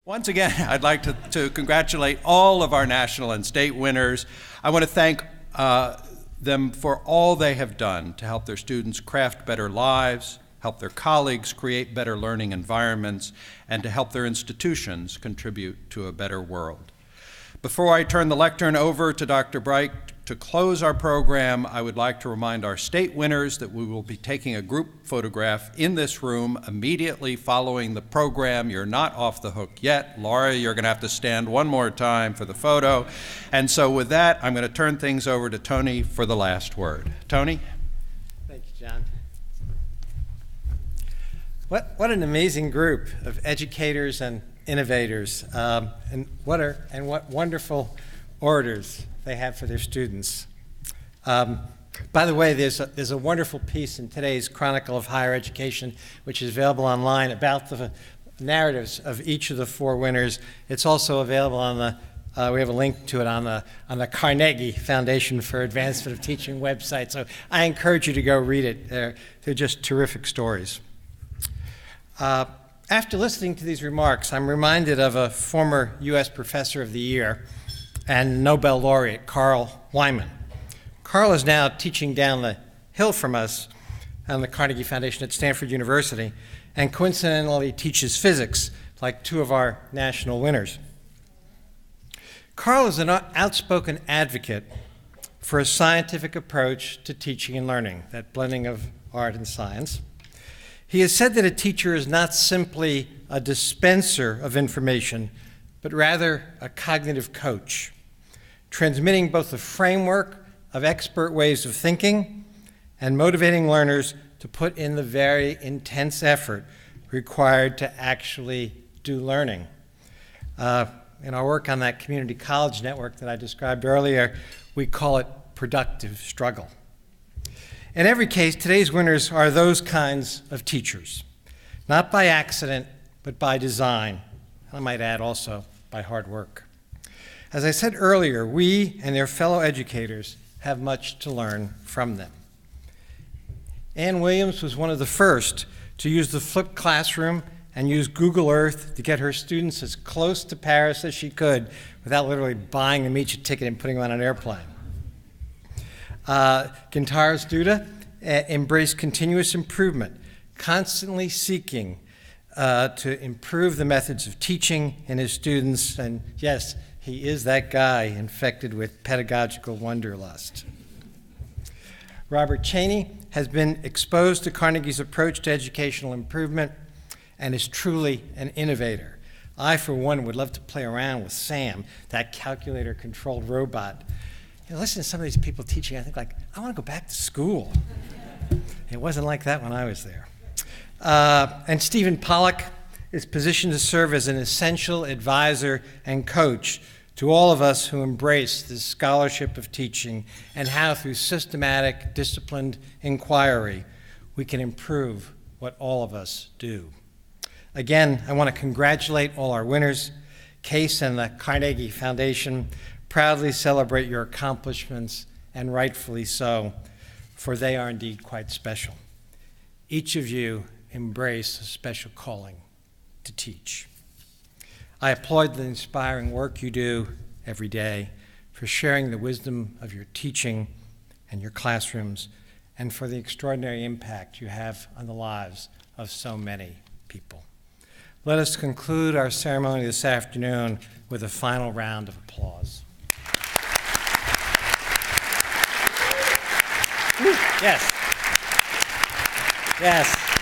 Once again, I'd like to congratulate all of our national and state winners. I want to thank them for all they have done to help their students craft better lives, help their colleagues create better learning environments, and to help their institutions contribute to a better world. Before I turn the lectern over to Dr. Bright to close our program, I would like to remind our state winners that we will be taking a group photograph in this room immediately following the program. You're not off the hook yet. Laura, you're going to have to stand one more time for the photo. And so with that, I'm going to turn things over to Tony for the last word. Tony? Thank you, John. What an amazing group of educators and innovators, and what wonderful orators they have for their students. By the way, there's a wonderful piece in today's Chronicle of Higher Education, which is available online, about the narratives of each of the four winners. It's also available on the we have a link to it on the Carnegie Foundation for Advancement of Teaching website. So I encourage you to go read it. They're just terrific stories. After listening to these remarks, I'm reminded of a former U.S. Professor of the Year and Nobel laureate, Carl Wyman. Carl is now teaching down the hill from us on the Carnegie Foundation at Stanford University, and coincidentally teaches physics, like two of our national winners. Carl is an outspoken advocate for a scientific approach to teaching and learning, that blending of art and science. He has said that a teacher is not simply a dispenser of information, but rather a cognitive coach, transmitting both the framework of expert ways of thinking and motivating learners to put in the very intense effort required to actually do learning. In our work on that community college network that I described earlier, we call it productive struggle. In every case, today's winners are those kinds of teachers, not by accident, but by design. I might add also by hard work. As I said earlier, we and their fellow educators have much to learn from them. Ann Williams was one of the first to use the flipped classroom and use Google Earth to get her students as close to Paris as she could without literally buying them each a ticket and putting them on an airplane. Gintaras Duda embraced continuous improvement, constantly seeking to improve the methods of teaching in his students, and yes, he is that guy infected with pedagogical wanderlust. Robert Cheney has been exposed to Carnegie's approach to educational improvement and is truly an innovator. I, for one, would love to play around with Sam, that calculator-controlled robot. Listen to some of these people teaching, I think, like, I want to go back to school. It wasn't like that when I was there. And Stephen Pollack is positioned to serve as an essential advisor and coach to all of us who embrace this scholarship of teaching and how, through systematic, disciplined inquiry, we can improve what all of us do. Again, I want to congratulate all our winners. Case and the Carnegie Foundation proudly celebrate your accomplishments, and rightfully so, for they are indeed quite special. Each of you embrace a special calling to teach. I applaud the inspiring work you do every day, for sharing the wisdom of your teaching and your classrooms, and for the extraordinary impact you have on the lives of so many people. Let us conclude our ceremony this afternoon with a final round of applause. Yes. Yes.